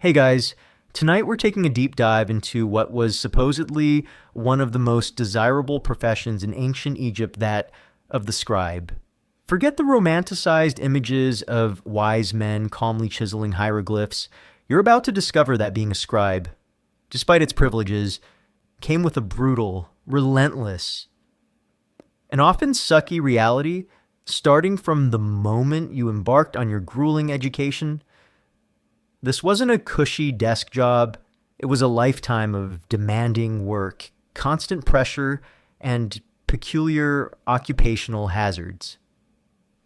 Hey guys, tonight we're taking a deep dive into what was supposedly one of the most desirable professions in ancient Egypt, that of the scribe. Forget the romanticized images of wise men calmly chiseling hieroglyphs. You're about to discover that being a scribe, despite its privileges, came with a brutal, relentless, and often sucky reality, starting from the moment you embarked on your grueling education. This wasn't a cushy desk job. It was a lifetime of demanding work, constant pressure, and peculiar occupational hazards.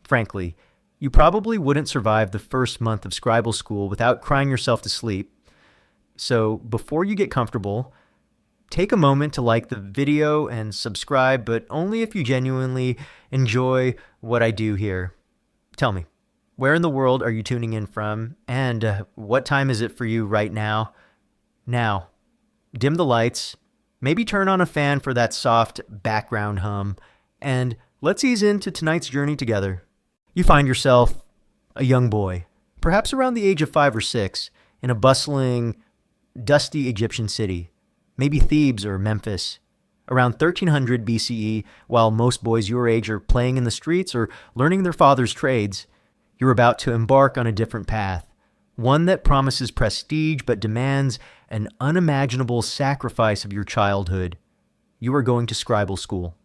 Frankly, you probably wouldn't survive the first month of scribal school without crying yourself to sleep. So before you get comfortable, take a moment to like the video and subscribe, but only if you genuinely enjoy what I do here. Tell me, where in the world are you tuning in from, and what time is it for you right now? Now, dim the lights, maybe turn on a fan for that soft background hum, and let's ease into tonight's journey together. You find yourself a young boy, perhaps around the age of 5 or 6, in a bustling, dusty Egyptian city, maybe Thebes or Memphis, around 1300 BCE, while most boys your age are playing in the streets or learning their father's trades. You're about to embark on a different path, one that promises prestige but demands an unimaginable sacrifice of your childhood. You are going to scribal school.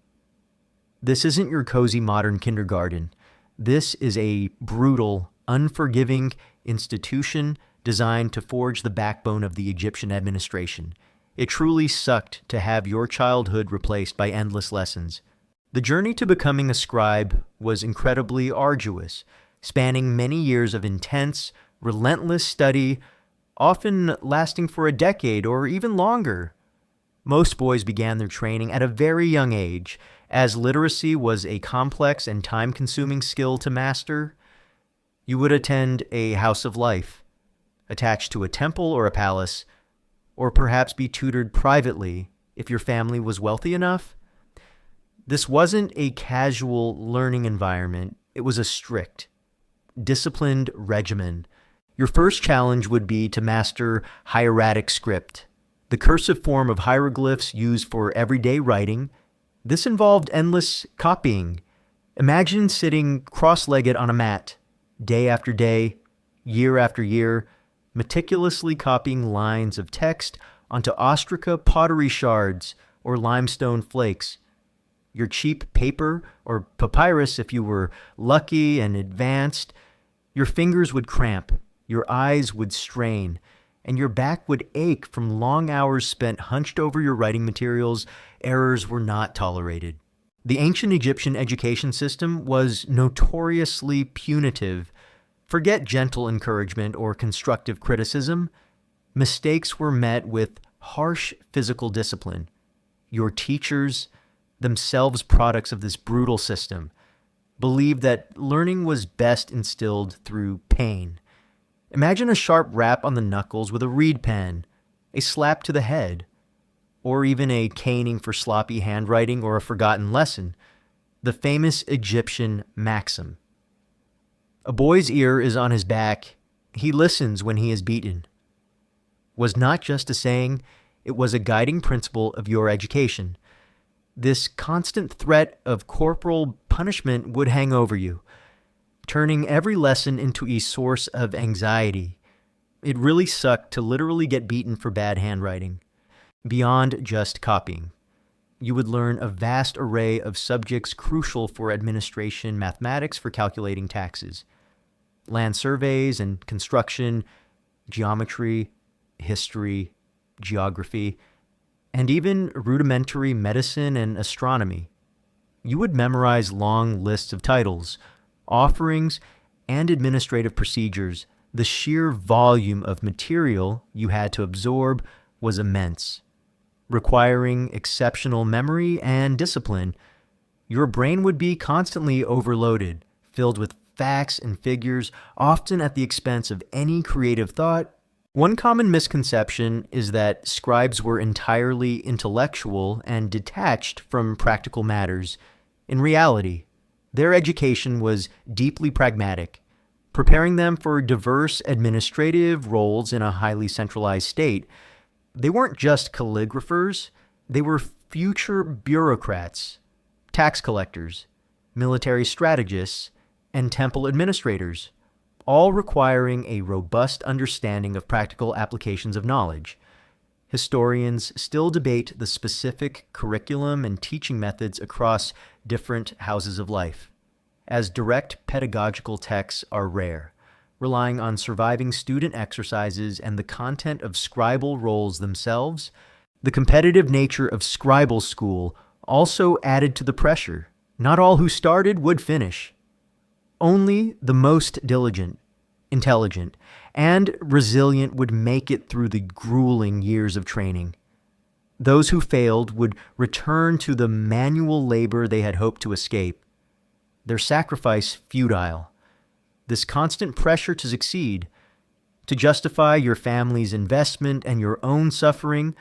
This isn't your cozy modern kindergarten. This is a brutal, unforgiving institution designed to forge the backbone of the Egyptian administration. It truly sucked to have your childhood replaced by endless lessons. The journey to becoming a scribe was incredibly arduous, spanning many years of intense, relentless study, often lasting for a decade or even longer. Most boys began their training at a very young age, as literacy was a complex and time-consuming skill to master. You would attend a house of life, attached to a temple or a palace, or perhaps be tutored privately if your family was wealthy enough. This wasn't a casual learning environment. It was a strict, disciplined regimen. Your first challenge would be to master hieratic script, the cursive form of hieroglyphs used for everyday writing. This involved endless copying. Imagine sitting cross-legged on a mat, day after day, year after year, meticulously copying lines of text onto ostraca pottery shards or limestone flakes. Your cheap paper, or papyrus if you were lucky and advanced, your fingers would cramp, your eyes would strain, and your back would ache from long hours spent hunched over your writing materials. Errors were not tolerated. The ancient Egyptian education system was notoriously punitive. Forget gentle encouragement or constructive criticism. Mistakes were met with harsh physical discipline. Your teachers, themselves products of this brutal system, believed that learning was best instilled through pain. Imagine a sharp rap on the knuckles with a reed pen, a slap to the head, or even a caning for sloppy handwriting or a forgotten lesson. The famous Egyptian maxim: "A boy's ear is on his back. He listens when he is beaten," was not just a saying, it was a guiding principle of your education. This constant threat of corporal punishment would hang over you, turning every lesson into a source of anxiety. It really sucked to literally get beaten for bad handwriting. Beyond just copying, you would learn a vast array of subjects crucial for administration, mathematics for calculating taxes, land surveys and construction, geometry, history, geography, and even rudimentary medicine and astronomy. You would memorize long lists of titles, offerings, and administrative procedures. The sheer volume of material you had to absorb was immense, requiring exceptional memory and discipline. Your brain would be constantly overloaded, filled with facts and figures, often at the expense of any creative thought. One common misconception is that scribes were entirely intellectual and detached from practical matters. In reality, their education was deeply pragmatic. preparing them for diverse administrative roles in a highly centralized state. They weren't just calligraphers, they were future bureaucrats, tax collectors, military strategists, and temple administrators, all requiring a robust understanding of practical applications of knowledge. Historians still debate the specific curriculum and teaching methods across different houses of life, as direct pedagogical texts are rare, relying on surviving student exercises and the content of scribal roles themselves. The competitive nature of scribal school also added to the pressure. Not all who started would finish. Only the most diligent, intelligent, and resilient would make it through the grueling years of training. Those who failed would return to the manual labor they had hoped to escape, their sacrifice futile. This constant pressure to succeed, to justify your family's investment and your own suffering,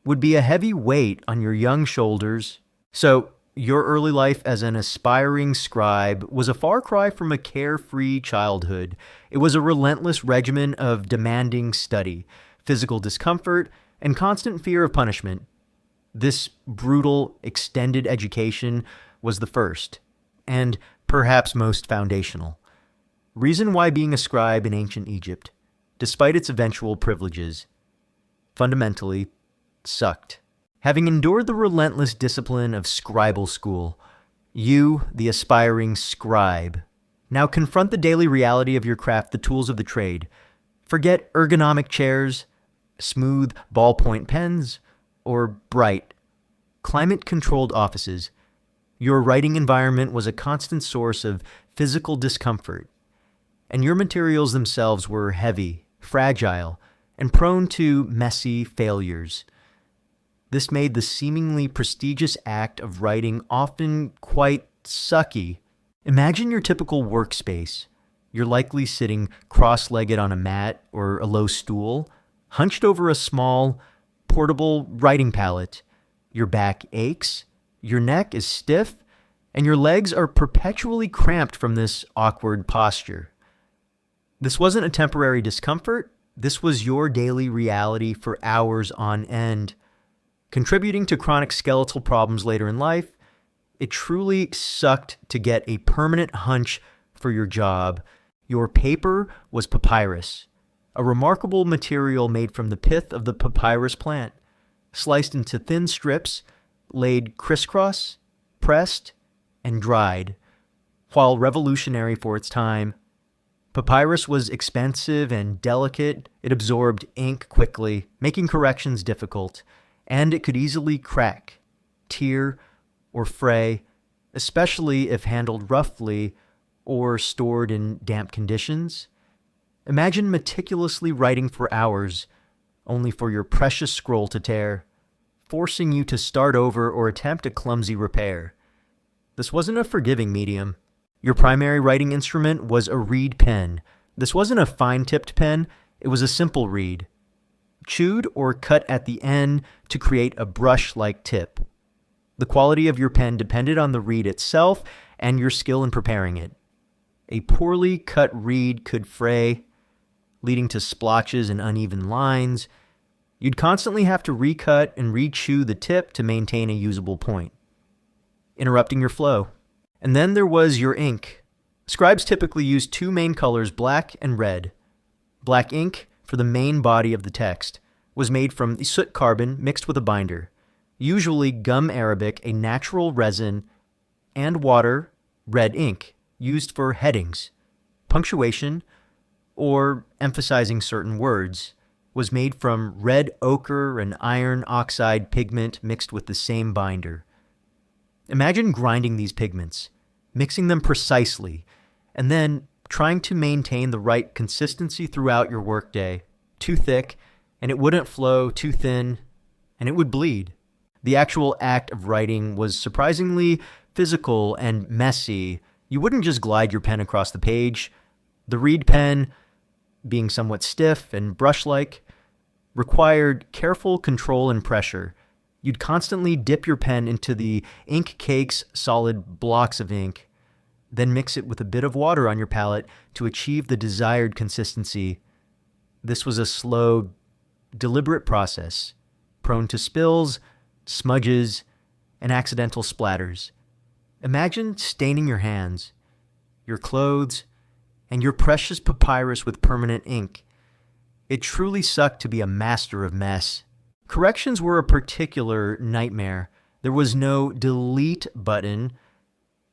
would be a heavy weight on your young shoulders. So, your early life as an aspiring scribe was a far cry from a carefree childhood. It was a relentless regimen of demanding study, physical discomfort, and constant fear of punishment. This brutal, extended education was the first, and perhaps most foundational, reason why being a scribe in ancient Egypt, despite its eventual privileges, fundamentally sucked. Having endured the relentless discipline of scribal school, you, the aspiring scribe, now confront the daily reality of your craft, the tools of the trade. Forget ergonomic chairs, smooth ballpoint pens, or bright, climate-controlled offices. Your writing environment was a constant source of physical discomfort, and your materials themselves were heavy, fragile, and prone to messy failures. This made the seemingly prestigious act of writing often quite sucky. Imagine your typical workspace. You're likely sitting cross-legged on a mat or a low stool, hunched over a small, portable writing palette. Your back aches, your neck is stiff, and your legs are perpetually cramped from this awkward posture. This wasn't a temporary discomfort. This was your daily reality for hours on end. Contributing to chronic skeletal problems later in life, it truly sucked to get a permanent hunch for your job. Your paper was papyrus, a remarkable material made from the pith of the papyrus plant, sliced into thin strips, laid crisscross, pressed, and dried. While revolutionary for its time, papyrus was expensive and delicate. It absorbed ink quickly, making corrections difficult, and it could easily crack, tear, or fray, especially if handled roughly or stored in damp conditions. Imagine meticulously writing for hours, only for your precious scroll to tear, forcing you to start over or attempt a clumsy repair. This wasn't a forgiving medium. Your primary writing instrument was a reed pen. This wasn't a fine-tipped pen, it was a simple reed, chewed or cut at the end to create a brush-like tip. The quality of your pen depended on the reed itself and your skill in preparing it. A poorly cut reed could fray, leading to splotches and uneven lines. You'd constantly have to recut and rechew the tip to maintain a usable point, interrupting your flow. And then there was your ink. Scribes typically used two main colors, black and red. Black ink, for the main body of the text, was made from soot carbon mixed with a binder, usually gum arabic, a natural resin, and water, red ink, used for headings, punctuation, or emphasizing certain words, was made from red ochre and iron oxide pigment mixed with the same binder. Imagine grinding these pigments, mixing them precisely, and then trying to maintain the right consistency throughout your workday. Too thick, and it wouldn't flow; too thin, and it would bleed. The actual act of writing was surprisingly physical and messy. You wouldn't just glide your pen across the page. The reed pen, being somewhat stiff and brush-like, required careful control and pressure. You'd constantly dip your pen into the ink cake's solid blocks of ink, Then mix it with a bit of water on your palette to achieve the desired consistency. This was a slow, deliberate process, prone to spills, smudges, and accidental splatters. Imagine staining your hands, your clothes, and your precious papyrus with permanent ink. It truly sucked to be a master of mess. Corrections were a particular nightmare. There was no delete button.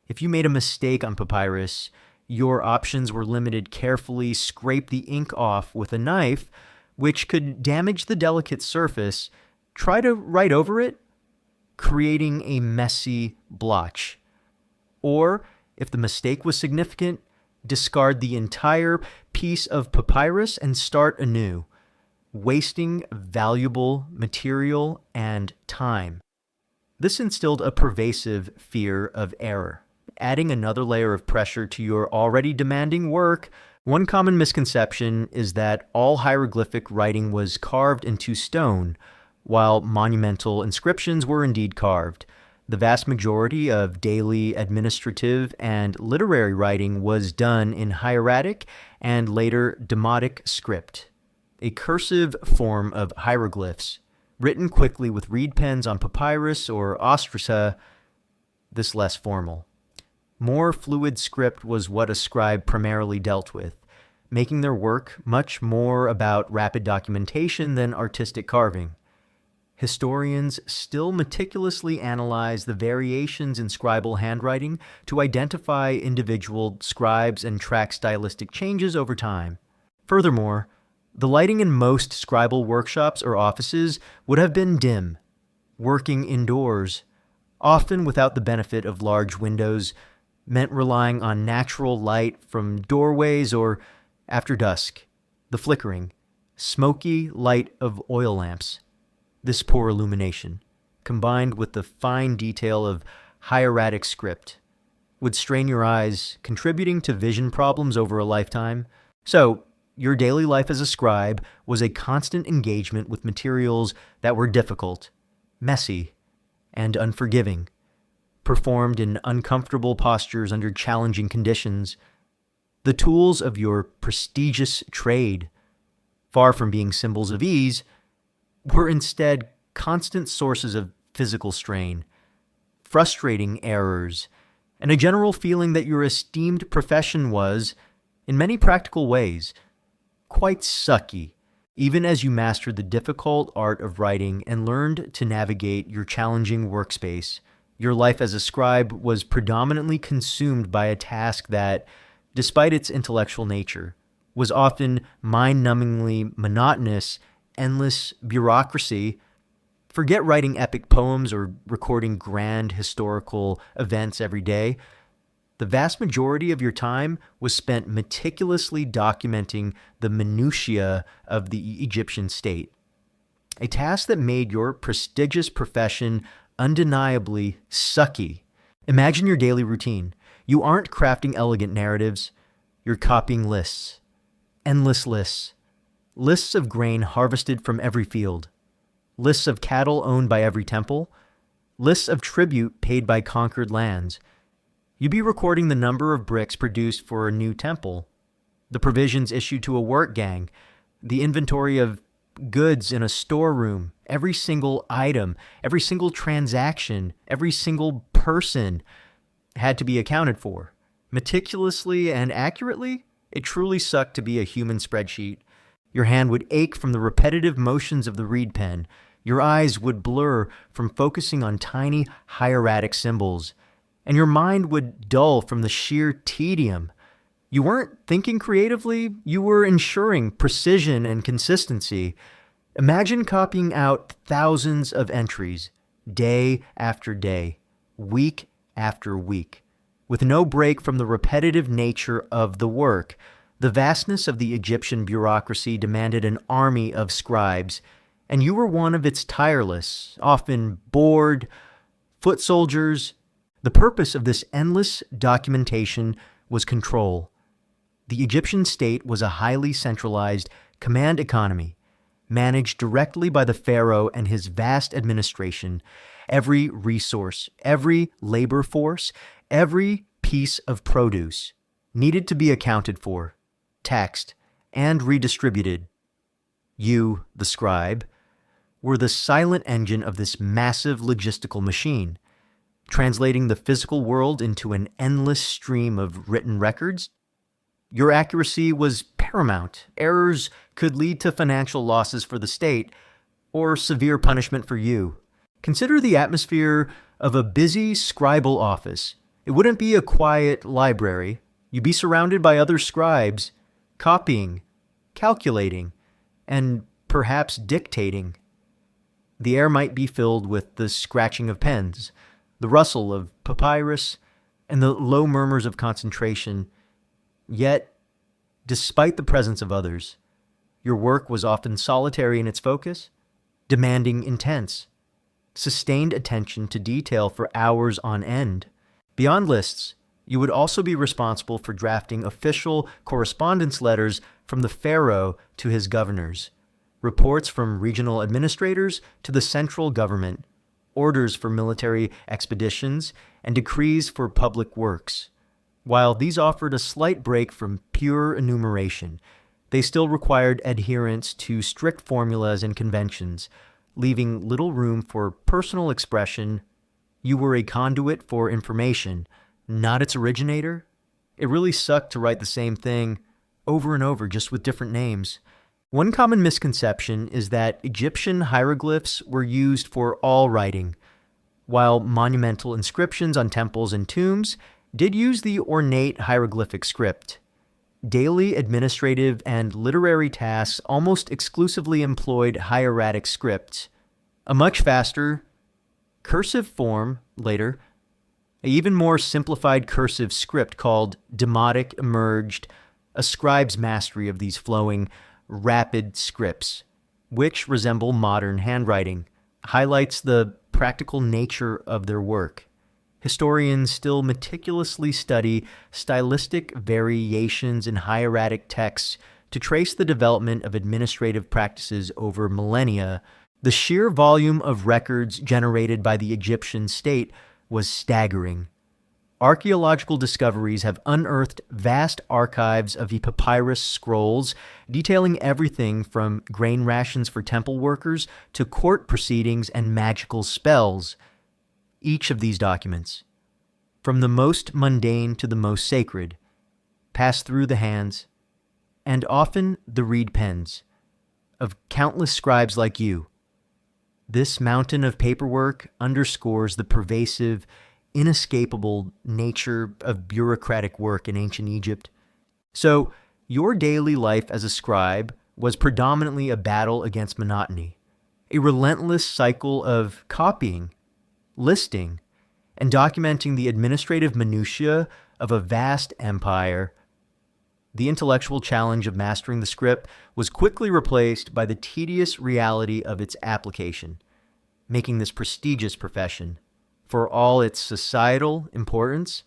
If you made a mistake on papyrus, your options were limited. Carefully scrape the ink off with a knife, which could damage the delicate surface. Try to write over it, creating a messy blotch. Or, if the mistake was significant, discard the entire piece of papyrus and start anew, wasting valuable material and time. This instilled a pervasive fear of error, adding another layer of pressure to your already demanding work. One common misconception is that all hieroglyphic writing was carved into stone, while monumental inscriptions were indeed carved. The vast majority of daily administrative and literary writing was done in hieratic and later demotic script, a cursive form of hieroglyphs, written quickly with reed pens on papyrus or ostraca, this less formal. More fluid script was what a scribe primarily dealt with, making their work much more about rapid documentation than artistic carving. Historians still meticulously analyze the variations in scribal handwriting to identify individual scribes and track stylistic changes over time. Furthermore, the lighting in most scribal workshops or offices would have been dim, working indoors, often without the benefit of large windows, meant relying on natural light from doorways or, after dusk, the flickering, smoky light of oil lamps. This poor illumination, combined with the fine detail of hieratic script, would strain your eyes, contributing to vision problems over a lifetime. So, your daily life as a scribe was a constant engagement with materials that were difficult, messy, and unforgiving, performed in uncomfortable postures under challenging conditions. The tools of your prestigious trade, far from being symbols of ease, were instead constant sources of physical strain, frustrating errors, and a general feeling that your esteemed profession was, in many practical ways, quite sucky, even as you mastered the difficult art of writing and learned to navigate your challenging workspace. Your life as a scribe was predominantly consumed by a task that, despite its intellectual nature, was often mind-numbingly monotonous. Endless bureaucracy. Forget writing epic poems or recording grand historical events every day. The vast majority of your time was spent meticulously documenting the minutiae of the Egyptian state, a task that made your prestigious profession undeniably sucky. Imagine your daily routine. You aren't crafting elegant narratives. You're copying lists, endless lists. Lists of grain harvested from every field, lists of cattle owned by every temple, lists of tribute paid by conquered lands. You'd be recording the number of bricks produced for a new temple, the provisions issued to a work gang, the inventory of goods in a storeroom, every single item, every single transaction, every single person had to be accounted for. Meticulously and accurately, it truly sucked to be a human spreadsheet. Your hand would ache from the repetitive motions of the reed pen. Your eyes would blur from focusing on tiny hieratic symbols. And your mind would dull from the sheer tedium. You weren't thinking creatively, you were ensuring precision and consistency. Imagine copying out thousands of entries, day after day, week after week, with no break from the repetitive nature of the work. The vastness of the Egyptian bureaucracy demanded an army of scribes, and you were one of its tireless, often bored, foot soldiers. The purpose of this endless documentation was control. The Egyptian state was a highly centralized command economy, managed directly by the pharaoh and his vast administration. Every resource, every labor force, every piece piece of produce, needed to be accounted for, taxed, and redistributed. You, the scribe, were the silent engine of this massive logistical machine, translating the physical world into an endless stream of written records. Your accuracy was paramount. Errors could lead to financial losses for the state or severe punishment for you. Consider the atmosphere of a busy scribal office. It wouldn't be a quiet library. You'd be surrounded by other scribes, copying, calculating, and perhaps dictating. The air might be filled with the scratching of pens, the rustle of papyrus, and the low murmurs of concentration. Yet, despite the presence of others, your work was often solitary in its focus, demanding intense, sustained attention to detail for hours on end. Beyond lists, you would also be responsible for drafting official correspondence letters from the pharaoh to his governors, reports from regional administrators to the central government, orders for military expeditions, and decrees for public works. While these offered a slight break from pure enumeration, they still required adherence to strict formulas and conventions, leaving little room for personal expression. You were a conduit for information, not its originator. It really sucked to write the same thing over and over, just with different names. One common misconception is that Egyptian hieroglyphs were used for all writing, while monumental inscriptions on temples and tombs did use the ornate hieroglyphic script. Daily administrative and literary tasks almost exclusively employed hieratic script, a much faster, cursive form later. An even more simplified cursive script called Demotic emerged, a scribe's mastery of these flowing, rapid scripts, which resemble modern handwriting, highlights the practical nature of their work. Historians still meticulously study stylistic variations in hieratic texts to trace the development of administrative practices over millennia. The sheer volume of records generated by the Egyptian state was staggering. Archaeological discoveries have unearthed vast archives of the papyrus scrolls detailing everything from grain rations for temple workers to court proceedings and magical spells. Each of these documents, from the most mundane to the most sacred, pass through the hands, and often the reed pens, of countless scribes like you. This mountain of paperwork underscores the pervasive, inescapable nature of bureaucratic work in ancient Egypt. So, your daily life as a scribe was predominantly a battle against monotony, a relentless cycle of copying, listing, and documenting the administrative minutiae of a vast empire. The intellectual challenge of mastering the script was quickly replaced by the tedious reality of its application, making this prestigious profession, for all its societal importance,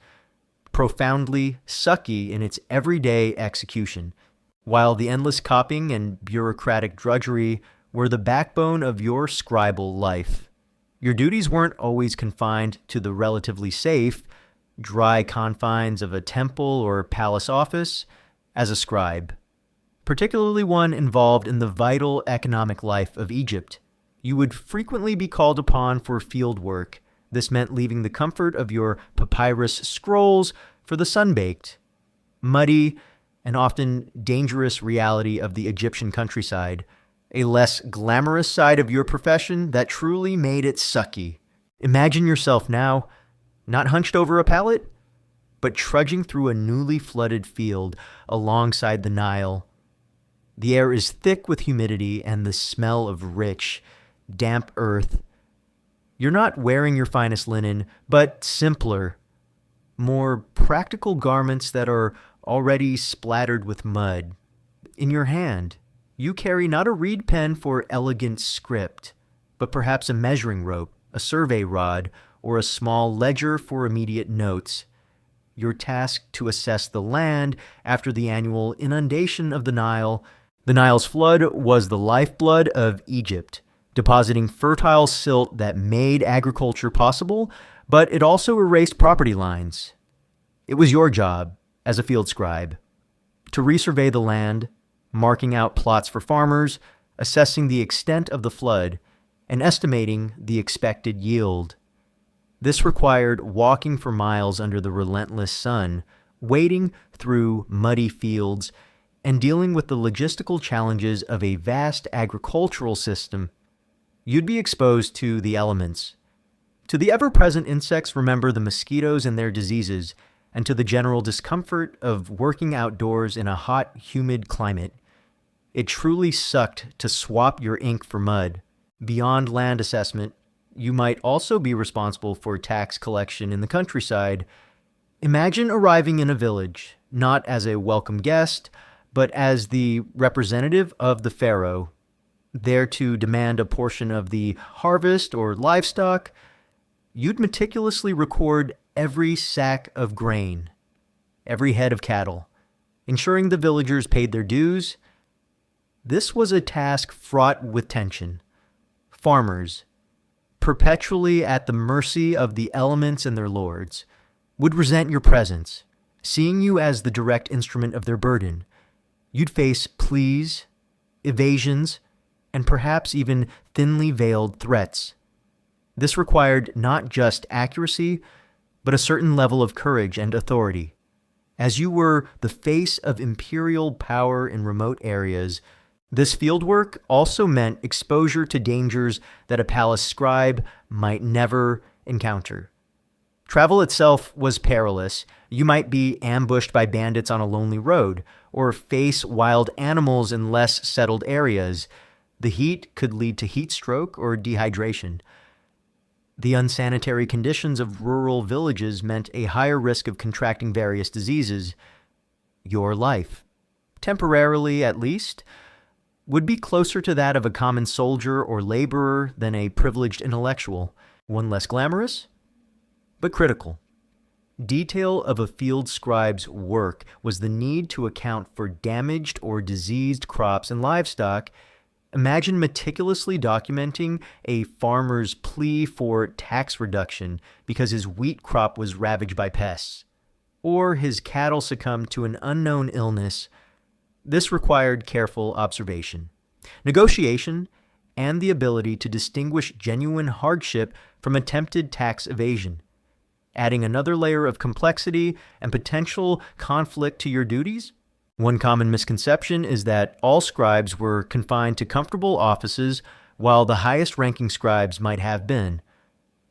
profoundly sucky in its everyday execution, while the endless copying and bureaucratic drudgery were the backbone of your scribal life. Your duties weren't always confined to the relatively safe, dry confines of a temple or palace office. As a scribe, particularly one involved in the vital economic life of Egypt, you would frequently be called upon for field work. This meant leaving the comfort of your papyrus scrolls for the sun-baked, muddy, and often dangerous reality of the Egyptian countryside, a less glamorous side of your profession that truly made it sucky. Imagine yourself now, not hunched over a pallet, but trudging through a newly flooded field alongside the Nile. The air is thick with humidity and the smell of rich, damp earth. You're not wearing your finest linen, but simpler, more practical garments that are already splattered with mud. In your hand, you carry not a reed pen for elegant script, but perhaps a measuring rope, a survey rod, or a small ledger for immediate notes. You're tasked to assess the land after the annual inundation of the Nile. The Nile's flood was the lifeblood of Egypt, depositing fertile silt that made agriculture possible, but it also erased property lines. It was your job, as a field scribe, to resurvey the land, marking out plots for farmers, assessing the extent of the flood, and estimating the expected yield. This required walking for miles under the relentless sun, wading through muddy fields, and dealing with the logistical challenges of a vast agricultural system. You'd be exposed to the elements. To the ever-present insects, remember the mosquitoes and their diseases, and to the general discomfort of working outdoors in a hot, humid climate. It truly sucked to swap your ink for mud. Beyond land assessment, you might also be responsible for tax collection in the countryside. Imagine arriving in a village, not as a welcome guest, but as the representative of the pharaoh, there to demand a portion of the harvest or livestock. You'd meticulously record every sack of grain, every head of cattle, ensuring the villagers paid their dues. This was a task fraught with tension. Farmers, perpetually at the mercy of the elements and their lords, would resent your presence, seeing you as the direct instrument of their burden. You'd face pleas, evasions, and perhaps even thinly veiled threats. This required not just accuracy, but a certain level of courage and authority. As you were the face of imperial power in remote areas, this fieldwork also meant exposure to dangers that a palace scribe might never encounter. Travel itself was perilous. You might be ambushed by bandits on a lonely road, or face wild animals in less settled areas. The heat could lead to heat stroke or dehydration. The unsanitary conditions of rural villages meant a higher risk of contracting various diseases. Your life, temporarily at least, would be closer to that of a common soldier or laborer than a privileged intellectual, one less glamorous, but critical. Detail of a field scribe's work was the need to account for damaged or diseased crops and livestock. Imagine meticulously documenting a farmer's plea for tax reduction because his wheat crop was ravaged by pests, or his cattle succumbed to an unknown illness. This required careful observation, negotiation, and the ability to distinguish genuine hardship from attempted tax evasion, adding another layer of complexity and potential conflict to your duties. One common misconception is that all scribes were confined to comfortable offices, while the highest-ranking scribes might have been.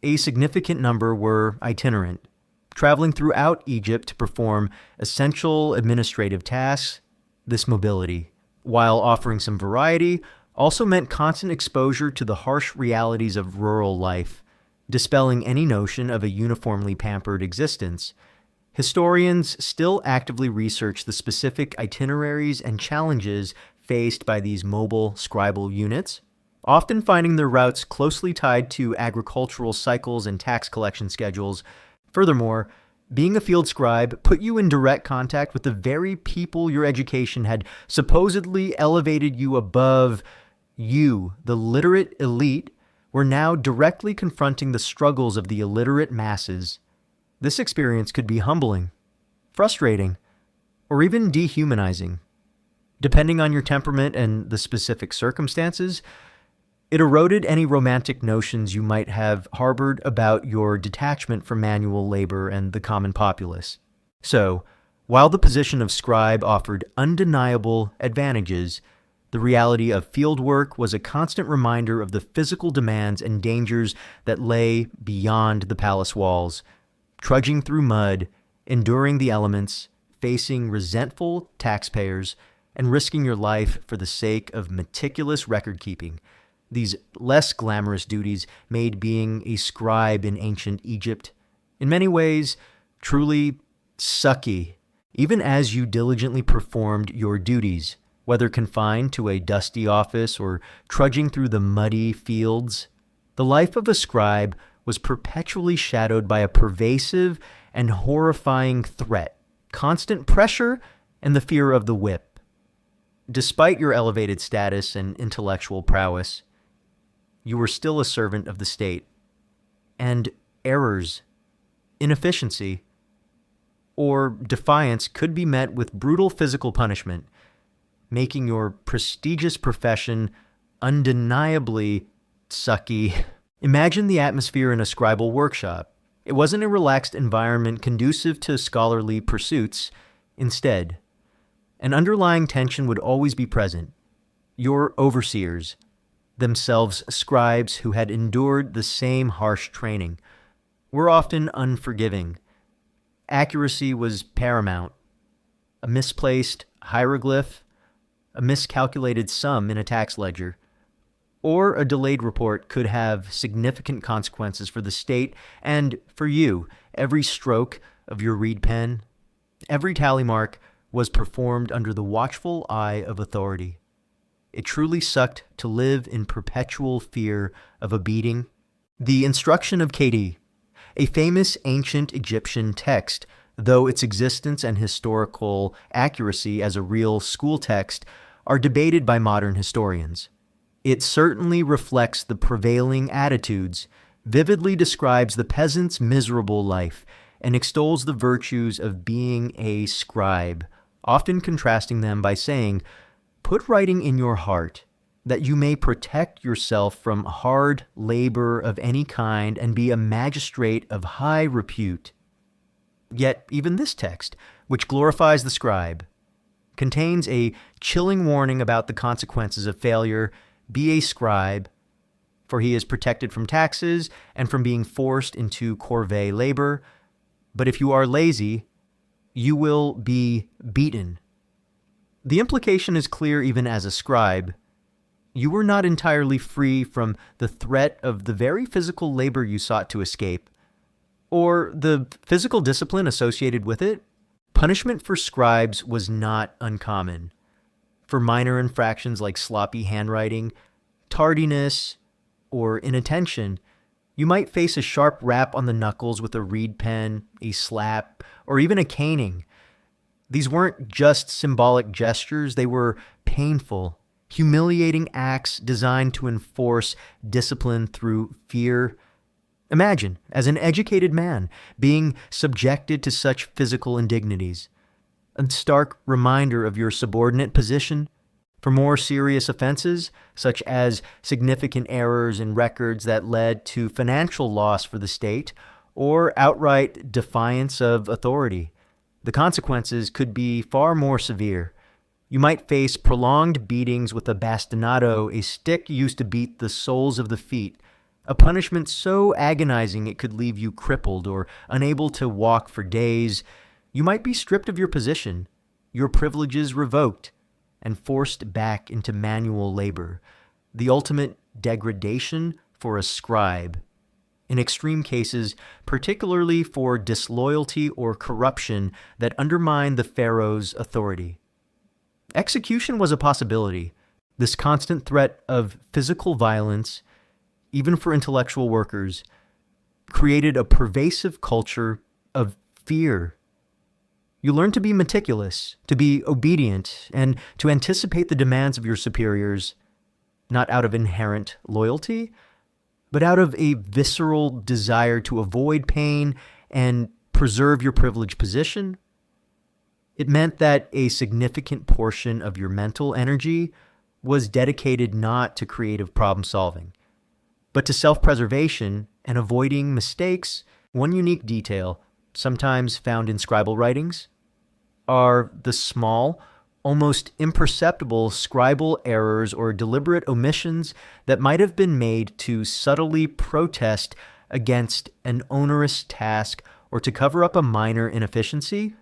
A significant number were itinerant, traveling throughout Egypt to perform essential administrative tasks. This mobility, while offering some variety, also meant constant exposure to the harsh realities of rural life, dispelling any notion of a uniformly pampered existence. Historians still actively research the specific itineraries and challenges faced by these mobile scribal units, often finding their routes closely tied to agricultural cycles and tax collection schedules. Furthermore, being a field scribe put you in direct contact with the very people your education had supposedly elevated you above. You, the literate elite, were now directly confronting the struggles of the illiterate masses. This experience could be humbling, frustrating, or even dehumanizing. Depending on your temperament and the specific circumstances, it eroded any romantic notions you might have harbored about your detachment from manual labor and the common populace. So, while the position of scribe offered undeniable advantages, the reality of field work was a constant reminder of the physical demands and dangers that lay beyond the palace walls. Trudging through mud, enduring the elements, facing resentful taxpayers, and risking your life for the sake of meticulous record-keeping. These less glamorous duties made being a scribe in ancient Egypt, in many ways, truly sucky, even as you diligently performed your duties, whether confined to a dusty office or trudging through the muddy fields. The life of a scribe was perpetually shadowed by a pervasive and horrifying threat, constant pressure, and the fear of the whip. Despite your elevated status and intellectual prowess, you were still a servant of the state, and errors, inefficiency, or defiance could be met with brutal physical punishment, making your prestigious profession undeniably sucky. Imagine the atmosphere in a scribal workshop. It wasn't a relaxed environment conducive to scholarly pursuits. Instead, an underlying tension would always be present. Your overseers, themselves scribes who had endured the same harsh training, were often unforgiving. Accuracy was paramount. A misplaced hieroglyph, a miscalculated sum in a tax ledger, or a delayed report could have significant consequences for the state and for you. Every stroke of your reed pen, every tally mark was performed under the watchful eye of authority. It truly sucked to live in perpetual fear of a beating. The Instruction of KD, a famous ancient Egyptian text, though its existence and historical accuracy as a real school text are debated by modern historians. It certainly reflects the prevailing attitudes, vividly describes the peasant's miserable life, and extols the virtues of being a scribe, often contrasting them by saying, "Put writing in your heart, that you may protect yourself from hard labor of any kind and be a magistrate of high repute." Yet even this text, which glorifies the scribe, contains a chilling warning about the consequences of failure. Be a scribe, for he is protected from taxes and from being forced into corvée labor. But if you are lazy, you will be beaten. The implication is clear even as a scribe. You were not entirely free from the threat of the very physical labor you sought to escape, or the physical discipline associated with it. Punishment for scribes was not uncommon. For minor infractions like sloppy handwriting, tardiness, or inattention, you might face a sharp rap on the knuckles with a reed pen, a slap, or even a caning. These weren't just symbolic gestures, they were painful, humiliating acts designed to enforce discipline through fear. Imagine, as an educated man, being subjected to such physical indignities. A stark reminder of your subordinate position. For more serious offenses, such as significant errors in records that led to financial loss for the state, or outright defiance of authority, the consequences could be far more severe. You might face prolonged beatings with a bastinado, a stick used to beat the soles of the feet, a punishment so agonizing it could leave you crippled or unable to walk for days. You might be stripped of your position, your privileges revoked, and forced back into manual labor, the ultimate degradation for a scribe. In extreme cases, particularly for disloyalty or corruption that undermine the pharaoh's authority. Execution was a possibility. This constant threat of physical violence, even for intellectual workers, created a pervasive culture of fear. You learn to be meticulous, to be obedient, and to anticipate the demands of your superiors, not out of inherent loyalty, but out of a visceral desire to avoid pain and preserve your privileged position. It meant that a significant portion of your mental energy was dedicated not to creative problem solving, but to self-preservation and avoiding mistakes. One unique detail, sometimes found in scribal writings, are the small, almost imperceptible scribal errors or deliberate omissions that might have been made to subtly protest against an onerous task or to cover up a minor inefficiency.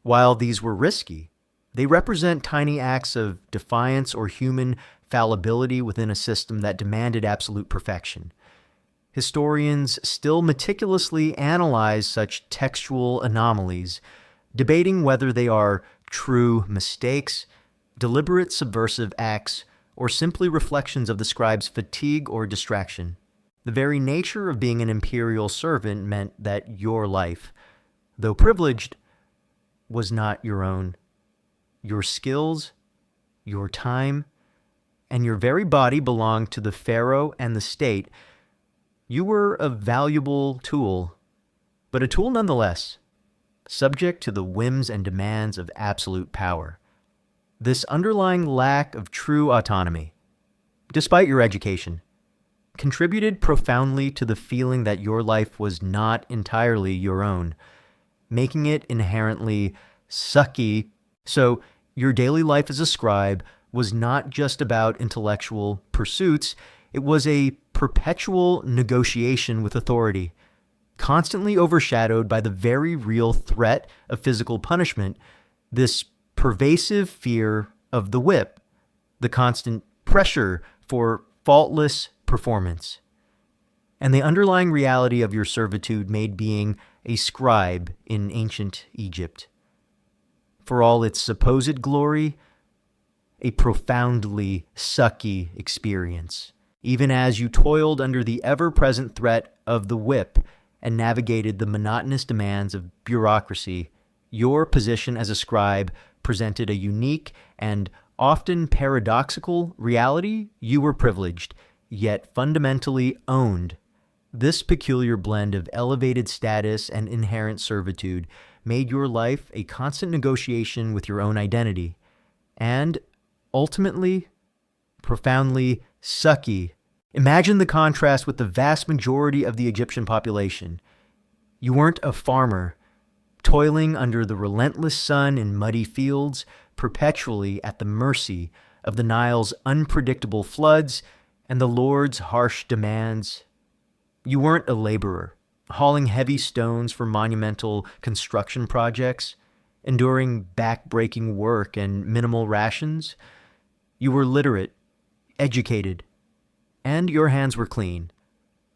While these were risky, they represent tiny acts of defiance or human fallibility within a system that demanded absolute perfection. Historians still meticulously analyze such textual anomalies, debating whether they are true mistakes, deliberate subversive acts, or simply reflections of the scribe's fatigue or distraction. The very nature of being an imperial servant meant that your life, though privileged, was not your own. Your skills, your time, and your very body belonged to the pharaoh and the state. You were a valuable tool, but a tool nonetheless. subject to the whims and demands of absolute power. This underlying lack of true autonomy, despite your education, contributed profoundly to the feeling that your life was not entirely your own, making it inherently sucky. So your daily life as a scribe was not just about intellectual pursuits, it was a perpetual negotiation with authority, constantly overshadowed by the very real threat of physical punishment, this pervasive fear of the whip, the constant pressure for faultless performance, and the underlying reality of your servitude made being a scribe in ancient Egypt, for all its supposed glory, a profoundly sucky experience, even as you toiled under the ever-present threat of the whip and navigated the monotonous demands of bureaucracy. Your position as a scribe presented a unique and often paradoxical reality. You were privileged, yet fundamentally owned. This peculiar blend of elevated status and inherent servitude made your life a constant negotiation with your own identity, and ultimately, profoundly sucky. Imagine the contrast with the vast majority of the Egyptian population. You weren't a farmer, toiling under the relentless sun in muddy fields, perpetually at the mercy of the Nile's unpredictable floods and the Lord's harsh demands. You weren't a laborer, hauling heavy stones for monumental construction projects, enduring back-breaking work and minimal rations. You were literate, educated, and your hands were clean,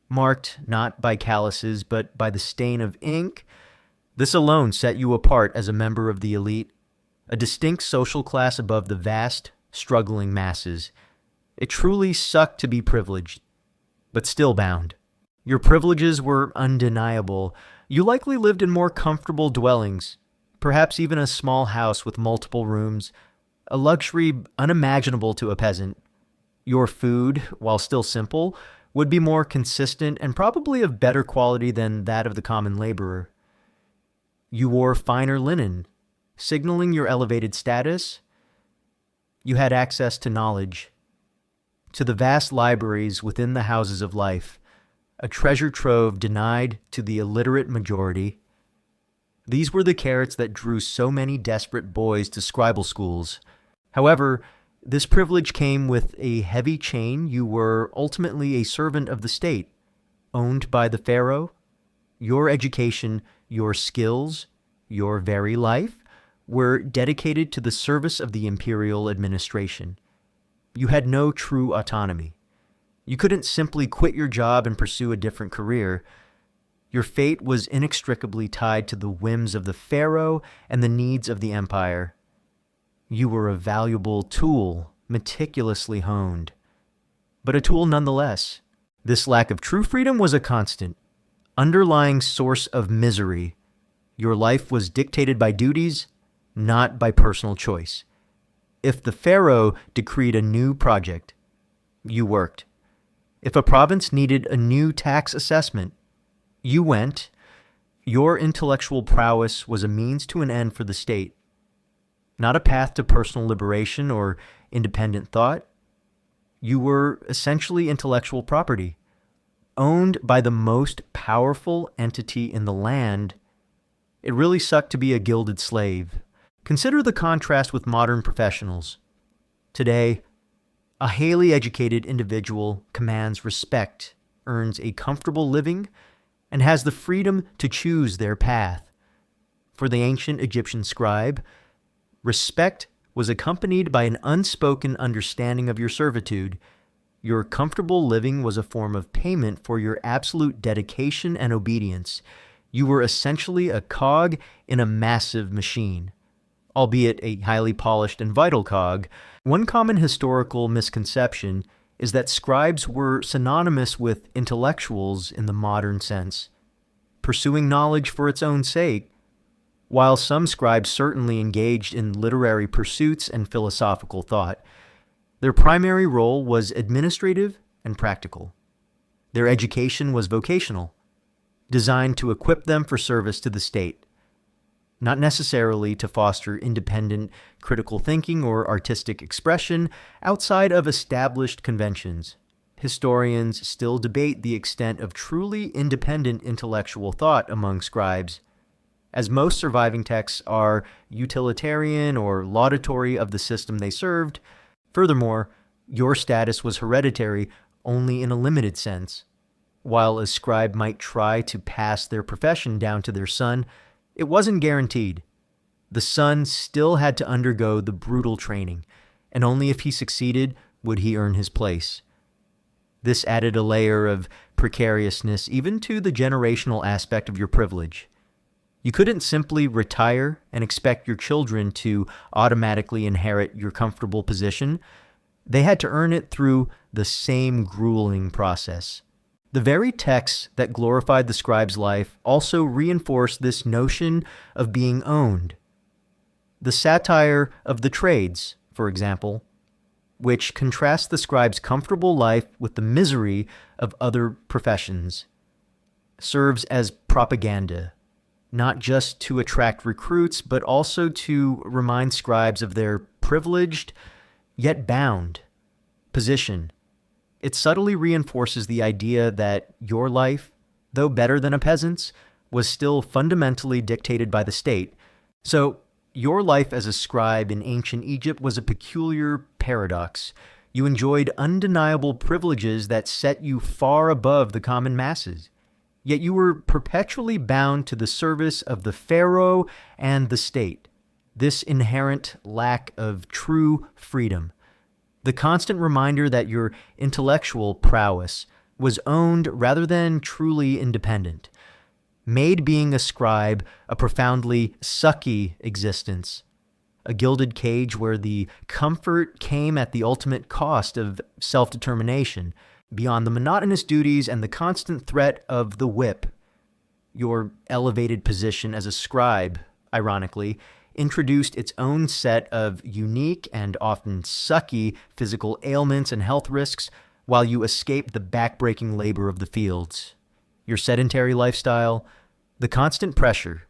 marked not by calluses but by the stain of ink. This alone set you apart as a member of the elite, a distinct social class above the vast, struggling masses. It truly sucked to be privileged, but still bound. Your privileges were undeniable. You likely lived in more comfortable dwellings, perhaps even a small house with multiple rooms, a luxury unimaginable to a peasant. Your food, while still simple, would be more consistent and probably of better quality than that of the common laborer. You wore finer linen, signaling your elevated status. You had access to knowledge, to the vast libraries within the houses of life, a treasure trove denied to the illiterate majority. These were the carrots that drew so many desperate boys to scribal schools. However, this privilege came with a heavy chain. You were ultimately a servant of the state, owned by the pharaoh. Your education, your skills, your very life were dedicated to the service of the imperial administration. You had no true autonomy. You couldn't simply quit your job and pursue a different career. Your fate was inextricably tied to the whims of the pharaoh and the needs of the empire. You were a valuable tool, meticulously honed, but a tool nonetheless. This lack of true freedom was a constant, underlying source of misery. Your life was dictated by duties, not by personal choice. If the pharaoh decreed a new project, you worked. If a province needed a new tax assessment, you went. Your intellectual prowess was a means to an end for the state, not a path to personal liberation or independent thought. You were essentially intellectual property, owned by the most powerful entity in the land. It really sucked to be a gilded slave. Consider the contrast with modern professionals. Today, a highly educated individual commands respect, earns a comfortable living, and has the freedom to choose their path. For the ancient Egyptian scribe, respect was accompanied by an unspoken understanding of your servitude. Your comfortable living was a form of payment for your absolute dedication and obedience. You were essentially a cog in a massive machine, albeit a highly polished and vital cog. One common historical misconception is that scribes were synonymous with intellectuals in the modern sense, pursuing knowledge for its own sake. While some scribes certainly engaged in literary pursuits and philosophical thought, their primary role was administrative and practical. Their education was vocational, designed to equip them for service to the state. not necessarily to foster independent critical thinking or artistic expression outside of established conventions. Historians still debate the extent of truly independent intellectual thought among scribes, as most surviving texts are utilitarian or laudatory of the system they served. Furthermore, your status was hereditary only in a limited sense. While a scribe might try to pass their profession down to their son, it wasn't guaranteed. The son still had to undergo the brutal training, and only if he succeeded would he earn his place. This added a layer of precariousness even to the generational aspect of your privilege. You couldn't simply retire and expect your children to automatically inherit your comfortable position. They had to earn it through the same grueling process. The very texts that glorified the scribe's life also reinforced this notion of being owned. The satire of the trades, for example, which contrasts the scribe's comfortable life with the misery of other professions, serves as propaganda, not just to attract recruits, but also to remind scribes of their privileged, yet bound, position. It subtly reinforces the idea that your life, though better than a peasant's, was still fundamentally dictated by the state. So, your life as a scribe in ancient Egypt was a peculiar paradox. You enjoyed undeniable privileges that set you far above the common masses. Yet you were perpetually bound to the service of the pharaoh and the state. This inherent lack of true freedom, the constant reminder that your intellectual prowess was owned rather than truly independent, made being a scribe a profoundly sucky existence, a gilded cage where the comfort came at the ultimate cost of self-determination, beyond the monotonous duties and the constant threat of the whip. Your elevated position as a scribe, ironically, introduced its own set of unique and often sucky physical ailments and health risks while you escaped the backbreaking labor of the fields. Your sedentary lifestyle, the constant pressure,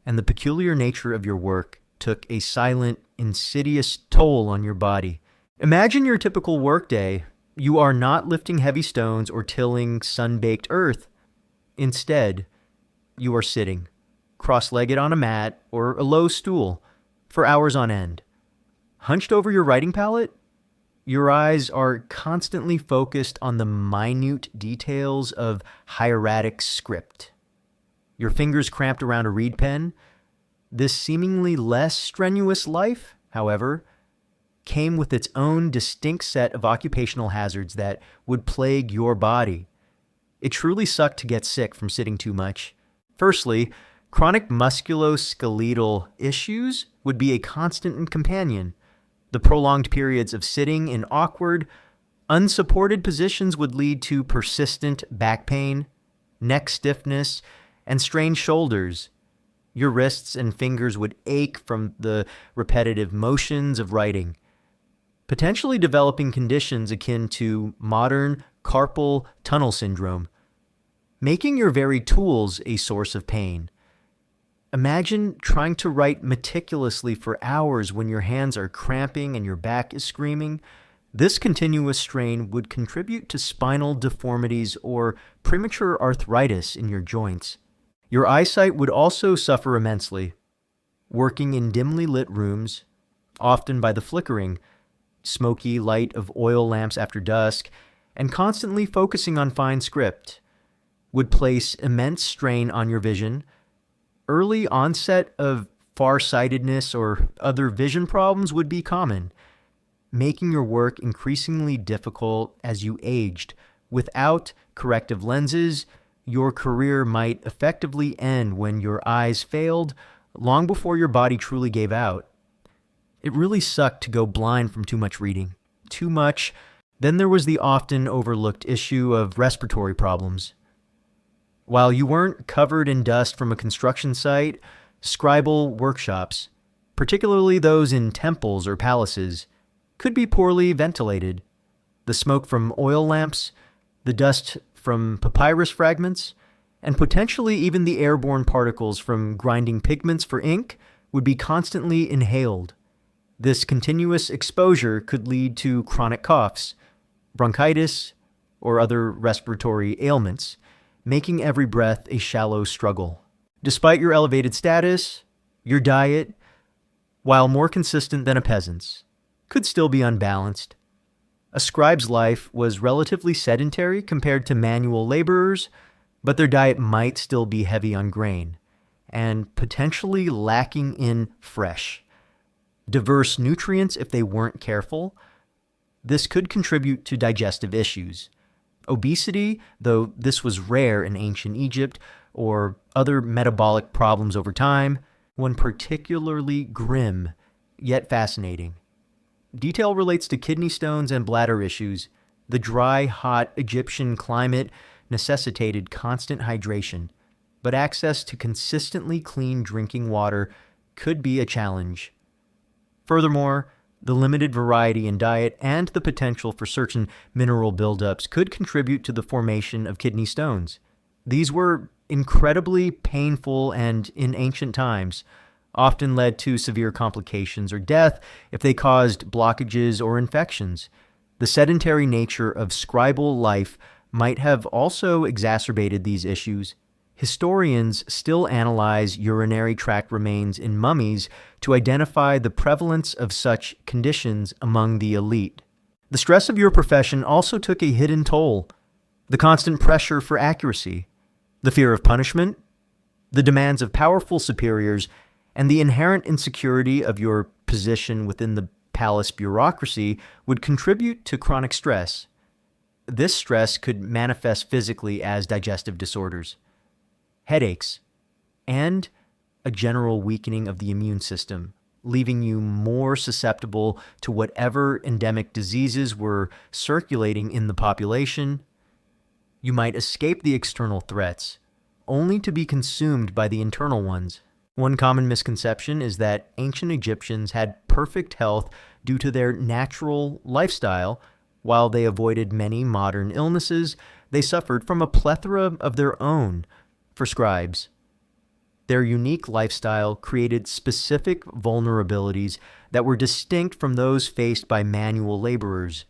and the peculiar nature of your work took a silent, insidious toll on your body. Imagine your typical workday. You are not lifting heavy stones or tilling sun-baked earth. Instead, you are sitting, cross-legged on a mat or a low stool, for hours on end. Hunched over your writing palette, your eyes are constantly focused on the minute details of hieratic script. Your fingers cramped around a reed pen. This seemingly less strenuous life, however, came with its own distinct set of occupational hazards that would plague your body. It truly sucked to get sick from sitting too much. Firstly, chronic musculoskeletal issues would be a constant companion. The prolonged periods of sitting in awkward, unsupported positions would lead to persistent back pain, neck stiffness, and strained shoulders. Your wrists and fingers would ache from the repetitive motions of writing, potentially developing conditions akin to modern carpal tunnel syndrome, making your very tools a source of pain. Imagine trying to write meticulously for hours when your hands are cramping and your back is screaming. This continuous strain would contribute to spinal deformities or premature arthritis in your joints. Your eyesight would also suffer immensely. Working in dimly lit rooms, often by the flickering, smoky light of oil lamps after dusk, and constantly focusing on fine script, would place immense strain on your vision. Early onset of farsightedness or other vision problems would be common, making your work increasingly difficult as you aged. Without corrective lenses, your career might effectively end when your eyes failed long before your body truly gave out. It really sucked to go blind from too much reading. Too much. Then there was the often overlooked issue of respiratory problems. While you weren't covered in dust from a construction site, scribal workshops, particularly those in temples or palaces, could be poorly ventilated. The smoke from oil lamps, the dust from papyrus fragments, and potentially even the airborne particles from grinding pigments for ink would be constantly inhaled. This continuous exposure could lead to chronic coughs, bronchitis, or other respiratory ailments, making every breath a shallow struggle. Despite your elevated status, your diet, while more consistent than a peasant's, could still be unbalanced. A scribe's life was relatively sedentary compared to manual laborers, but their diet might still be heavy on grain and potentially lacking in fresh, diverse nutrients if they weren't careful. This could contribute to digestive issues. Obesity, though this was rare in ancient Egypt, or other metabolic problems over time, one particularly grim yet fascinating. Detail relates to kidney stones and bladder issues. The dry, hot Egyptian climate necessitated constant hydration, but access to consistently clean drinking water could be a challenge. Furthermore, the limited variety in diet and the potential for certain mineral buildups could contribute to the formation of kidney stones. These were incredibly painful and, in ancient times, often led to severe complications or death if they caused blockages or infections. The sedentary nature of scribal life might have also exacerbated these issues. Historians still analyze urinary tract remains in mummies to identify the prevalence of such conditions among the elite. The stress of your profession also took a hidden toll. The constant pressure for accuracy, the fear of punishment, the demands of powerful superiors, and the inherent insecurity of your position within the palace bureaucracy would contribute to chronic stress. This stress could manifest physically as digestive disorders, headaches, and a general weakening of the immune system, leaving you more susceptible to whatever endemic diseases were circulating in the population. You might escape the external threats, only to be consumed by the internal ones. One common misconception is that ancient Egyptians had perfect health due to their natural lifestyle. While they avoided many modern illnesses, they suffered from a plethora of their own. For scribes, their unique lifestyle created specific vulnerabilities that were distinct from those faced by manual laborers,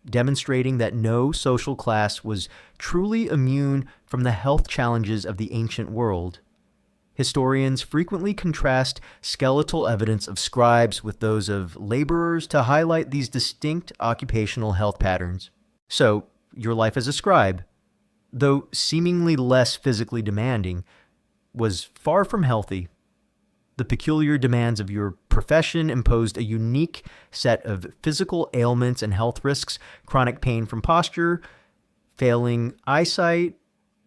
demonstrating that no social class was truly immune from the health challenges of the ancient world. Historians frequently contrast skeletal evidence of scribes with those of laborers to highlight these distinct occupational health patterns. So, your life as a scribe, though seemingly less physically demanding, was far from healthy. The peculiar demands of your profession imposed a unique set of physical ailments and health risks: chronic pain from posture, failing eyesight,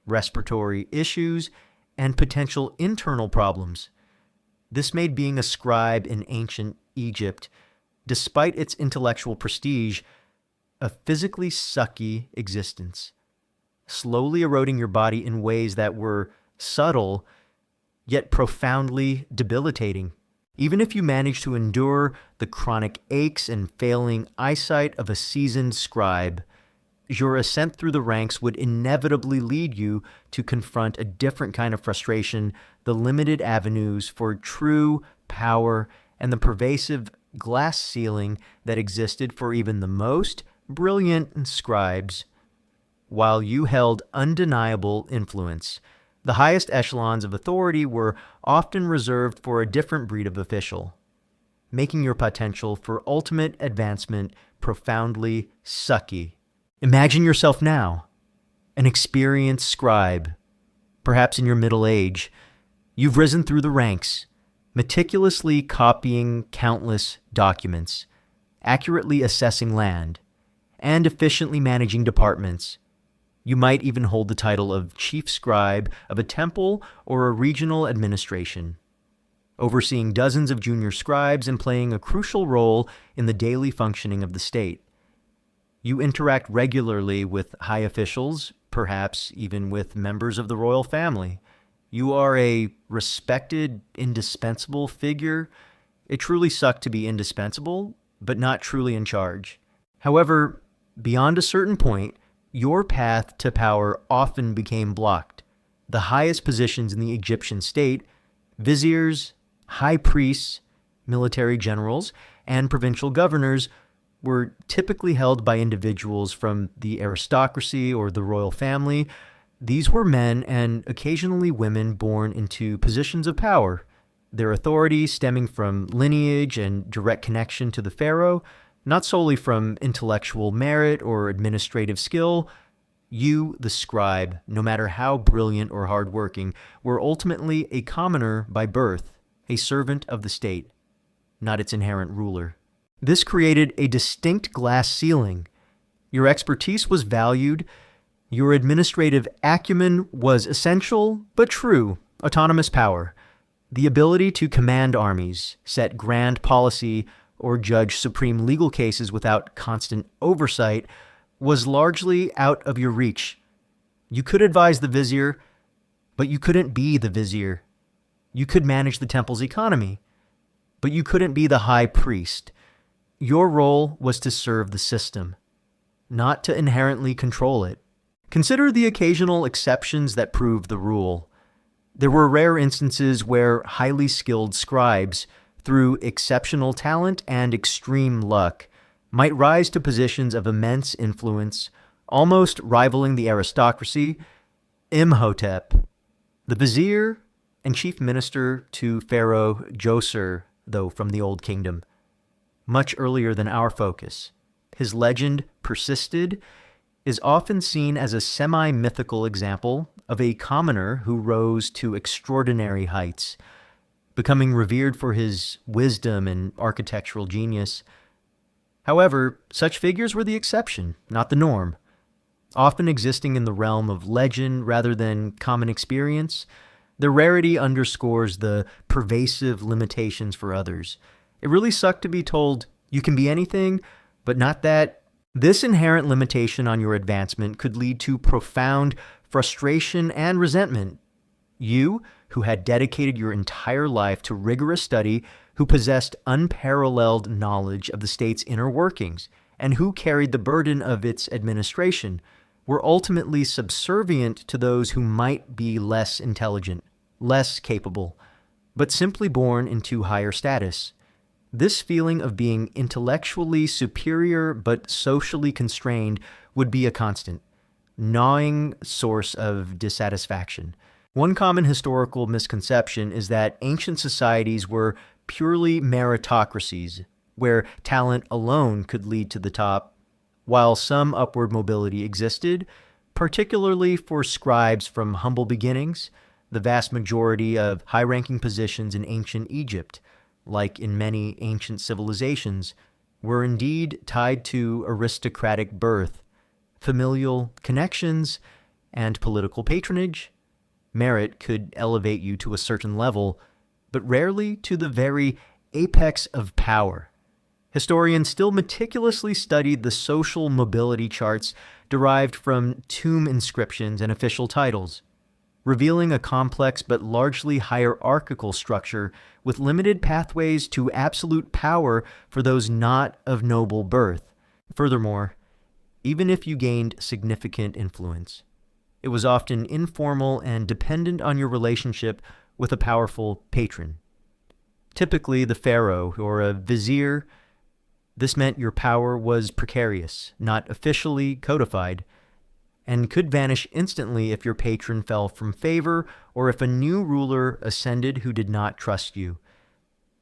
respiratory issues, and potential internal problems. This made being a scribe in ancient Egypt, despite its intellectual prestige, a physically sucky existence, slowly eroding your body in ways that were subtle, yet profoundly debilitating. Even if you managed to endure the chronic aches and failing eyesight of a seasoned scribe, your ascent through the ranks would inevitably lead you to confront a different kind of frustration: the limited avenues for true power and the pervasive glass ceiling that existed for even the most brilliant scribes. While you held undeniable influence, the highest echelons of authority were often reserved for a different breed of official, making your potential for ultimate advancement profoundly sucky. Imagine yourself now, an experienced scribe, perhaps in your middle age. You've risen through the ranks, meticulously copying countless documents, accurately assessing land, and efficiently managing departments. You might even hold the title of chief scribe of a temple or a regional administration, overseeing dozens of junior scribes and playing a crucial role in the daily functioning of the state. You interact regularly with high officials, perhaps even with members of the royal family. You are a respected, indispensable figure. It truly sucked to be indispensable, but not truly in charge. However, beyond a certain point, your path to power often became blocked. The highest positions in the Egyptian state, viziers, high priests, military generals, and provincial governors, were typically held by individuals from the aristocracy or the royal family. These were men and occasionally women born into positions of power, their authority stemming from lineage and direct connection to the pharaoh, not solely from intellectual merit or administrative skill. You, the scribe, no matter how brilliant or hardworking, were ultimately a commoner by birth, a servant of the state, not its inherent ruler. This created a distinct glass ceiling. Your expertise was valued. Your administrative acumen was essential, but true, autonomous power. The ability to command armies, set grand policy, or judge supreme legal cases without constant oversight was largely out of your reach. You could advise the vizier, but you couldn't be the vizier. You could manage the temple's economy, but you couldn't be the high priest. Your role was to serve the system, not to inherently control it. Consider the occasional exceptions that prove the rule. There were rare instances where highly skilled scribes, through exceptional talent and extreme luck, might rise to positions of immense influence, almost rivaling the aristocracy. Imhotep, the vizier and chief minister to Pharaoh Djoser, though from the Old Kingdom, much earlier than our focus. His legend persisted, is often seen as a semi-mythical example of a commoner who rose to extraordinary heights, becoming revered for his wisdom and architectural genius. However, such figures were the exception, not the norm. Often existing in the realm of legend rather than common experience, their rarity underscores the pervasive limitations for others. It really sucked to be told, you can be anything, but not that. This inherent limitation on your advancement could lead to profound frustration and resentment. You, who had dedicated your entire life to rigorous study, who possessed unparalleled knowledge of the state's inner workings, and who carried the burden of its administration, were ultimately subservient to those who might be less intelligent, less capable, but simply born into higher status. This feeling of being intellectually superior but socially constrained would be a constant, gnawing source of dissatisfaction. One common historical misconception is that ancient societies were purely meritocracies, where talent alone could lead to the top. While some upward mobility existed, particularly for scribes from humble beginnings, the vast majority of high-ranking positions in ancient Egypt, like in many ancient civilizations, were indeed tied to aristocratic birth, familial connections, and political patronage. Merit could elevate you to a certain level, but rarely to the very apex of power. Historians still meticulously studied the social mobility charts derived from tomb inscriptions and official titles, revealing a complex but largely hierarchical structure with limited pathways to absolute power for those not of noble birth. Furthermore, even if you gained significant influence, it was often informal and dependent on your relationship with a powerful patron. Typically the pharaoh or a vizier. This meant your power was precarious, not officially codified, and could vanish instantly if your patron fell from favor or if a new ruler ascended who did not trust you.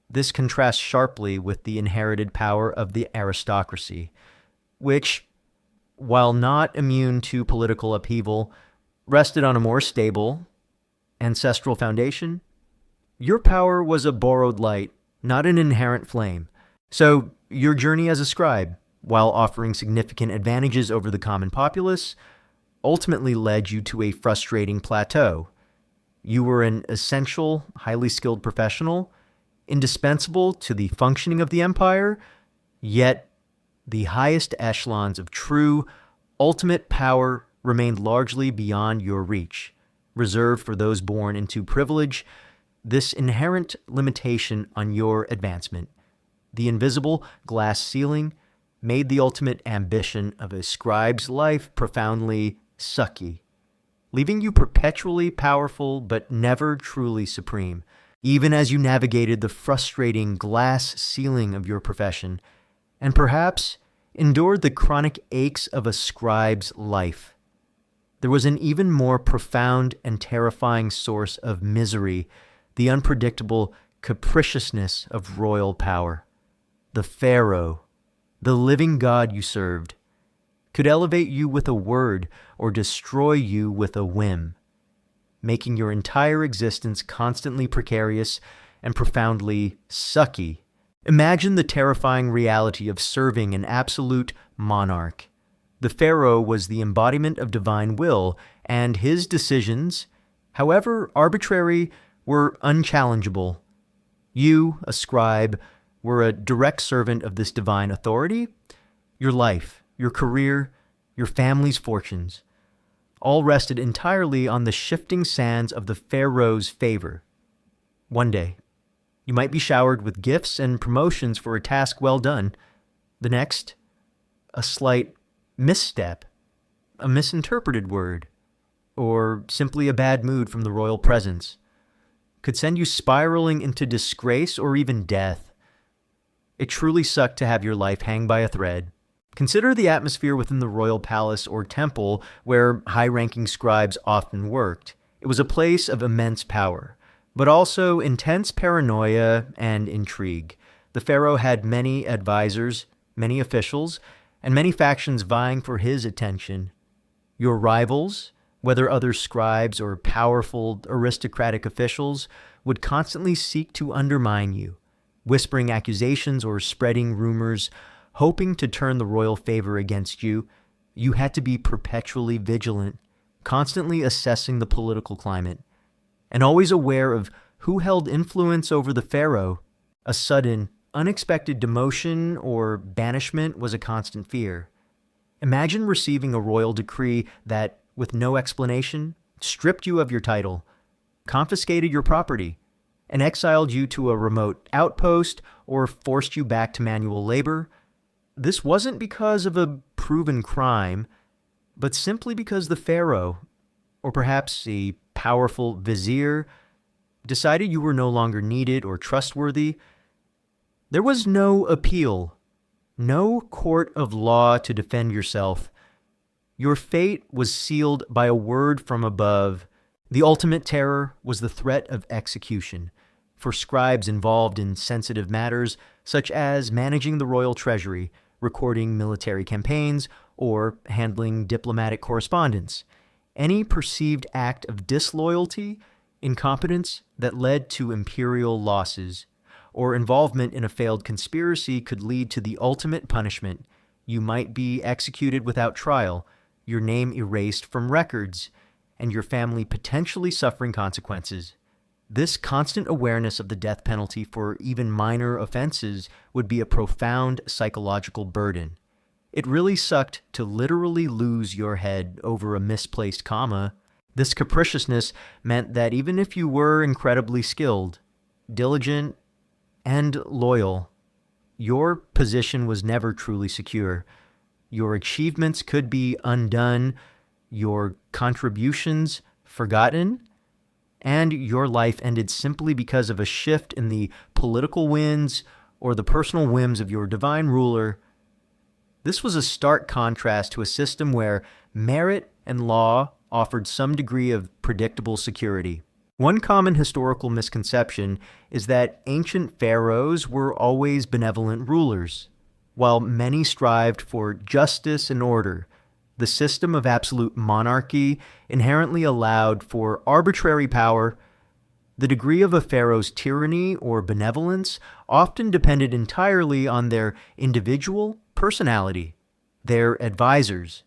This contrasts sharply with the inherited power of the aristocracy, which, while not immune to political upheaval, rested on a more stable, ancestral foundation. Your power was a borrowed light, not an inherent flame. So, your journey as a scribe, while offering significant advantages over the common populace, ultimately led you to a frustrating plateau. You were an essential, highly skilled professional, indispensable to the functioning of the empire, yet the highest echelons of true, ultimate power remained largely beyond your reach, reserved for those born into privilege. This inherent limitation on your advancement, the invisible glass ceiling, made the ultimate ambition of a scribe's life profoundly sucky. leaving you perpetually powerful but never truly supreme, even as you navigated the frustrating glass ceiling of your profession, and perhaps endured the chronic aches of a scribe's life. There was an even more profound and terrifying source of misery, the unpredictable capriciousness of royal power. The Pharaoh, the living god you served, could elevate you with a word or destroy you with a whim, making your entire existence constantly precarious and profoundly sucky. Imagine the terrifying reality of serving an absolute monarch. The Pharaoh was the embodiment of divine will, and his decisions, however arbitrary, were unchallengeable. You, a scribe, were a direct servant of this divine authority. Your life, your career, your family's fortunes, all rested entirely on the shifting sands of the Pharaoh's favor. One day, you might be showered with gifts and promotions for a task well done. The next, a slight misstep, a misinterpreted word, or simply a bad mood from the royal presence could send you spiraling into disgrace or even death. It truly sucked to have your life hang by a thread. Consider the atmosphere within the royal palace or temple where high-ranking scribes often worked. It was a place of immense power, but also intense paranoia and intrigue. The pharaoh had many advisors, many officials, and many factions vying for his attention. Your rivals, whether other scribes or powerful aristocratic officials, would constantly seek to undermine you, whispering accusations or spreading rumors, hoping to turn the royal favor against you. You had to be perpetually vigilant, constantly assessing the political climate, and always aware of who held influence over the pharaoh. A sudden, unexpected demotion or banishment was a constant fear. Imagine receiving a royal decree that, with no explanation, stripped you of your title, confiscated your property, and exiled you to a remote outpost or forced you back to manual labor. This wasn't because of a proven crime, but simply because the pharaoh, or perhaps a powerful vizier, decided you were no longer needed or trustworthy. There was no appeal, no court of law to defend yourself. Your fate was sealed by a word from above. The ultimate terror was the threat of execution for scribes involved in sensitive matters such as managing the royal treasury, recording military campaigns, or handling diplomatic correspondence. Any perceived act of disloyalty, incompetence that led to imperial losses, or involvement in a failed conspiracy could lead to the ultimate punishment. You might be executed without trial, your name erased from records, and your family potentially suffering consequences. This constant awareness of the death penalty for even minor offenses would be a profound psychological burden. It really sucked to literally lose your head over a misplaced comma. This capriciousness meant that even if you were incredibly skilled, diligent, and loyal, your position was never truly secure. Your achievements could be undone, your contributions forgotten, and your life ended simply because of a shift in the political winds or the personal whims of your divine ruler. This was a stark contrast to a system where merit and law offered some degree of predictable security. One common historical misconception is that ancient pharaohs were always benevolent rulers. While many strived for justice and order, the system of absolute monarchy inherently allowed for arbitrary power. The degree of a pharaoh's tyranny or benevolence often depended entirely on their individual personality, their advisors,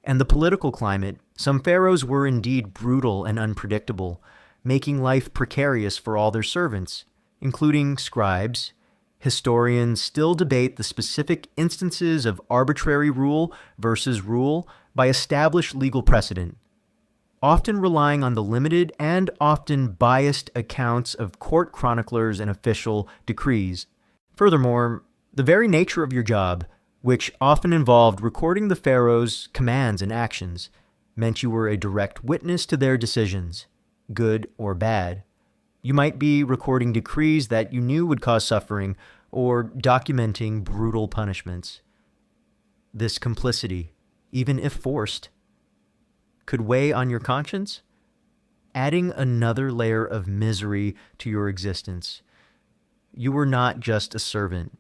and the political climate. Some pharaohs were indeed brutal and unpredictable, making life precarious for all their servants, including scribes. Historians still debate the specific instances of arbitrary rule versus rule by established legal precedent, often relying on the limited and often biased accounts of court chroniclers and official decrees. Furthermore, the very nature of your job, which often involved recording the pharaoh's commands and actions, meant you were a direct witness to their decisions, good or bad. You might be recording decrees that you knew would cause suffering or documenting brutal punishments. This complicity, even if forced, could weigh on your conscience, adding another layer of misery to your existence. You were not just a servant.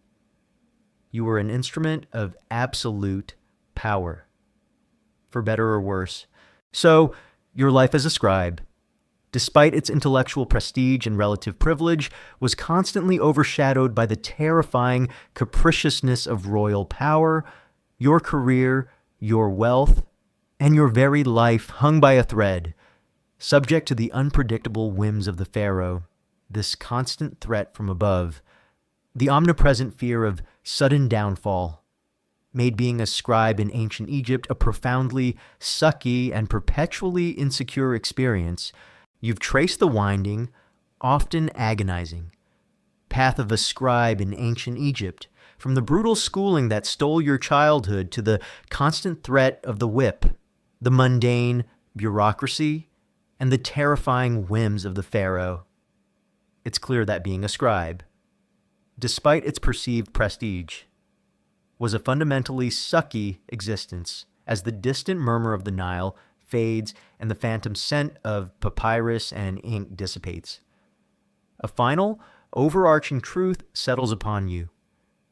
You were an instrument of absolute power, for better or worse. So, your life as a scribe, despite its intellectual prestige and relative privilege, was constantly overshadowed by the terrifying capriciousness of royal power. Your career, your wealth, and your very life hung by a thread, subject to the unpredictable whims of the pharaoh, this constant threat from above, the omnipresent fear of sudden downfall, made being a scribe in ancient Egypt a profoundly sucky and perpetually insecure experience. You've traced the winding, often agonizing, path of a scribe in ancient Egypt, from the brutal schooling that stole your childhood to the constant threat of the whip, the mundane bureaucracy, and the terrifying whims of the pharaoh. It's clear that being a scribe, despite its perceived prestige, was a fundamentally sucky existence, as the distant murmur of the Nile fades and the phantom scent of papyrus and ink dissipates. A final, overarching truth settles upon you.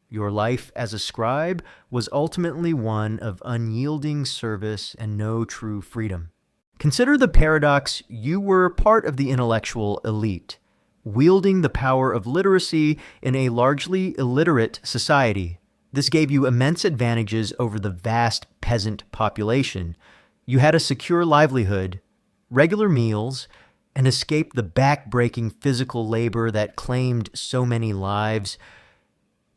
Your life as a scribe was ultimately one of unyielding service and no true freedom. Consider the paradox: you were part of the intellectual elite, wielding the power of literacy in a largely illiterate society. This gave you immense advantages over the vast peasant population. You had a secure livelihood, regular meals, and escaped the back-breaking physical labor that claimed so many lives.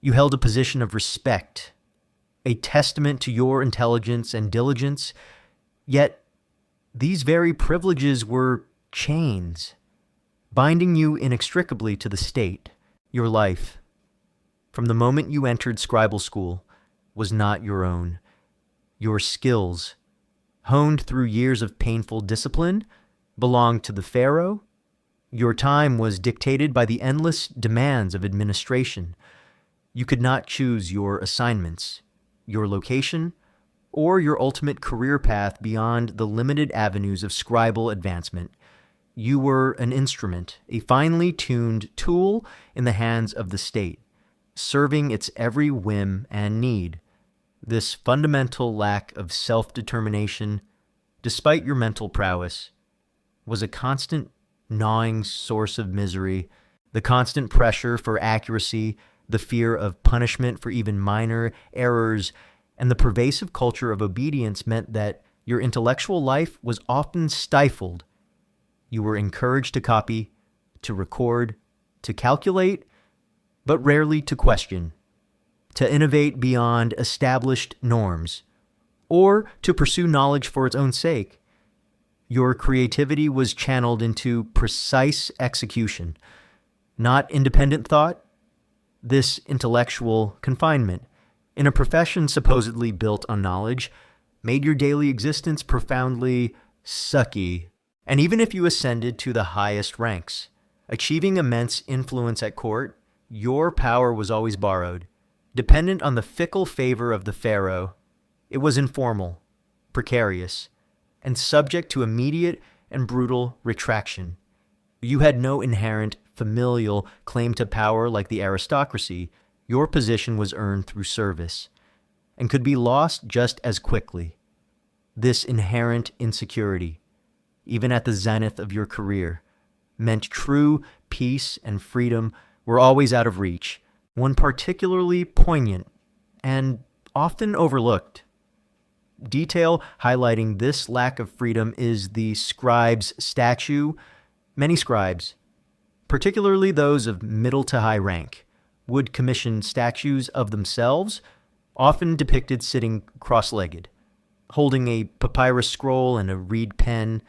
You held a position of respect, a testament to your intelligence and diligence, yet these very privileges were chains, binding you inextricably to the state. Your life, from the moment you entered scribal school, was not your own. Your skills, honed through years of painful discipline, belonged to the pharaoh. Your time was dictated by the endless demands of administration. You could not choose your assignments, your location, or your ultimate career path beyond the limited avenues of scribal advancement. You were an instrument, a finely tuned tool in the hands of the state, serving its every whim and need. This fundamental lack of self-determination, despite your mental prowess, was a constant gnawing source of misery. The constant pressure for accuracy, the fear of punishment for even minor errors, and the pervasive culture of obedience meant that your intellectual life was often stifled. You were encouraged to copy, to record, to calculate, but rarely to question, to innovate beyond established norms, or to pursue knowledge for its own sake. Your creativity was channeled into precise execution, not independent thought. This intellectual confinement, in a profession supposedly built on knowledge, made your daily existence profoundly sucky. And even if you ascended to the highest ranks, achieving immense influence at court, your power was always borrowed, dependent on the fickle favor of the pharaoh. It was informal, precarious, and subject to immediate and brutal retraction. You had no inherent familial claim to power like the aristocracy. Your position was earned through service, and could be lost just as quickly. This inherent insecurity, even at the zenith of your career, meant true peace and freedom were always out of reach. One particularly poignant and often overlooked detail highlighting this lack of freedom is the Scribes statue. Many scribes, particularly those of middle to high rank, would commission statues of themselves, often depicted sitting cross-legged, holding a papyrus scroll and a reed pen.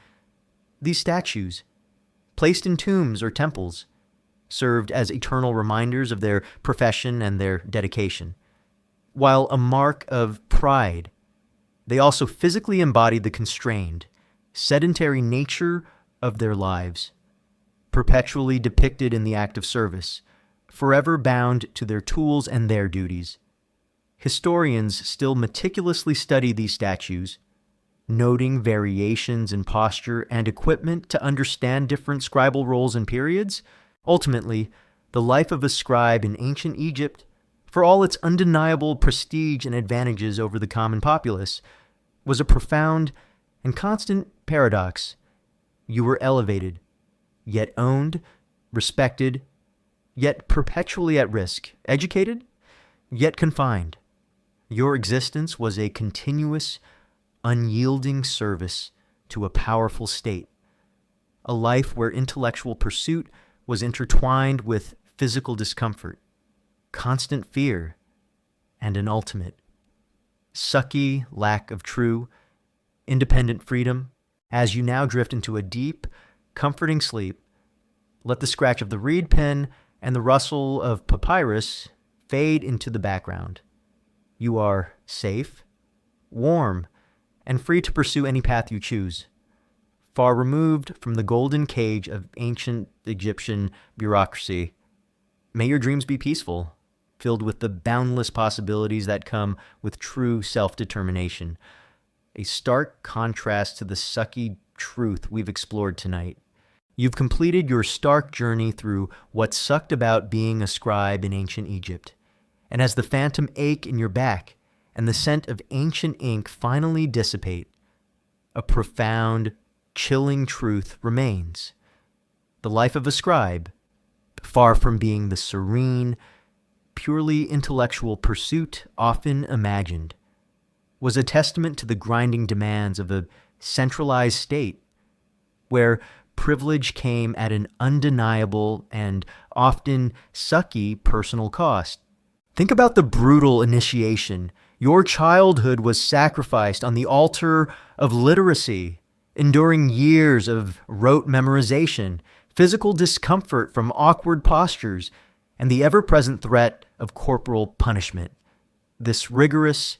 These statues, placed in tombs or temples, served as eternal reminders of their profession and their dedication. While a mark of pride, They also physically embodied the constrained, sedentary nature of their lives, perpetually depicted in the act of service, forever bound to their tools and their duties. Historians still meticulously study these statues, noting variations in posture and equipment to understand different scribal roles and periods. Ultimately, the life of a scribe in ancient Egypt, for all its undeniable prestige and advantages over the common populace, was a profound and constant paradox. You were elevated, yet owned, respected, yet perpetually at risk, educated, yet confined. Your existence was a continuous, unyielding service to a powerful state, a life where intellectual pursuit was intertwined with physical discomfort, constant fear, and an ultimate, sucky lack of true, independent freedom. As you now drift into a deep, comforting sleep, let the scratch of the reed pen and the rustle of papyrus fade into the background. You are safe, warm, and free to pursue any path you choose, far removed from the golden cage of ancient Egyptian bureaucracy. May your dreams be peaceful, filled with the boundless possibilities that come with true self-determination, a stark contrast to the sucky truth we've explored tonight. You've completed your stark journey through what sucked about being a scribe in ancient Egypt, and as the phantom ache in your back and the scent of ancient ink finally dissipate, a profound, chilling truth remains. The life of a scribe, far from being the serene, purely intellectual pursuit often imagined, was a testament to the grinding demands of a centralized state, where privilege came at an undeniable and often sucky personal cost. Think about the brutal initiation. Your childhood was sacrificed on the altar of literacy, enduring years of rote memorization, physical discomfort from awkward postures, and the ever-present threat of corporal punishment. This rigorous,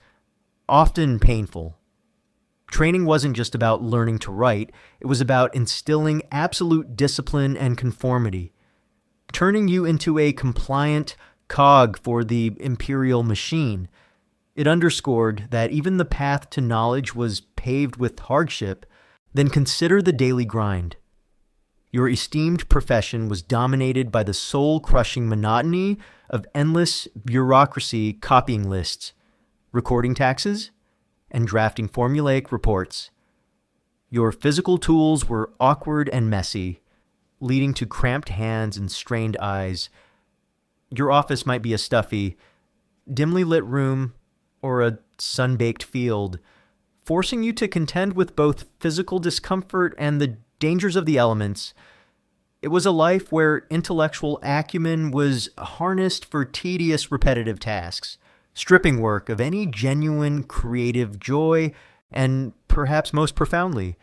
often painful, training wasn't just about learning to write, it was about instilling absolute discipline and conformity, turning you into a compliant cog for the imperial machine. It underscored that even the path to knowledge was paved with hardship. Then consider the daily grind. Your esteemed profession was dominated by the soul-crushing monotony of endless bureaucracy copying lists, recording taxes, and drafting formulaic reports. Your physical tools were awkward and messy, leading to cramped hands and strained eyes. Your office might be a stuffy, dimly lit room or a sun-baked field, forcing you to contend with both physical discomfort and the dangers of the elements. It was a life where intellectual acumen was harnessed for tedious, repetitive tasks, stripping work of any genuine creative joy, and perhaps most profoundly,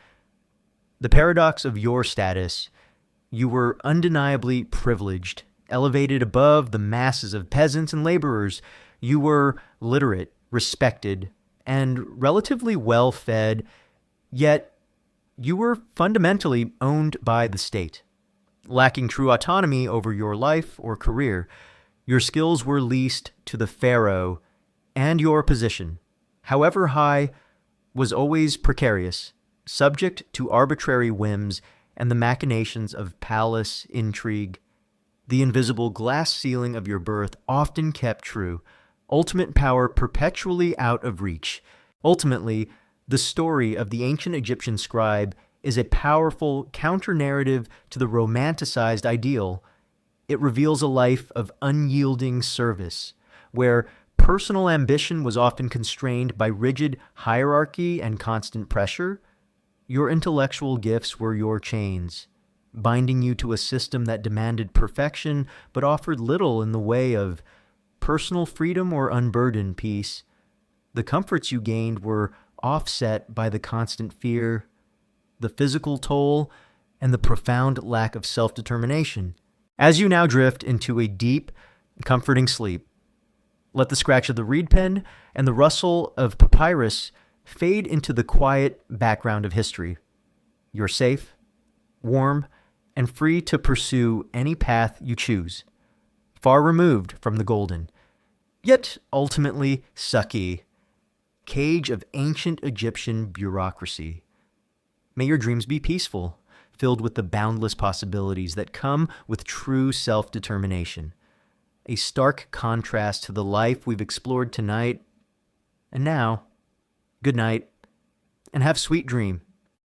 the paradox of your status. You were undeniably privileged, elevated above the masses of peasants and laborers. You were literate, respected, and relatively well-fed, yet you were fundamentally owned by the state. Lacking true autonomy over your life or career, your skills were leased to the pharaoh, and your position, however high, was always precarious, subject to arbitrary whims and the machinations of palace intrigue. The invisible glass ceiling of your birth often kept true, ultimate power perpetually out of reach. Ultimately, the story of the ancient Egyptian scribe is a powerful counter-narrative to the romanticized ideal. It reveals a life of unyielding service, where personal ambition was often constrained by rigid hierarchy and constant pressure. Your intellectual gifts were your chains, binding you to a system that demanded perfection but offered little in the way of personal freedom or unburdened peace. The comforts you gained were offset by the constant fear, the physical toll, and the profound lack of self-determination. As you now drift into a deep, comforting sleep, let the scratch of the reed pen and the rustle of papyrus fade into the quiet background of history. You're safe, warm, and free to pursue any path you choose, far removed from the golden, yet ultimately sucky, cage of ancient Egyptian bureaucracy. May your dreams be peaceful, filled with the boundless possibilities that come with true self-determination. A stark contrast to the life we've explored tonight. And now, good night, and have sweet dreams.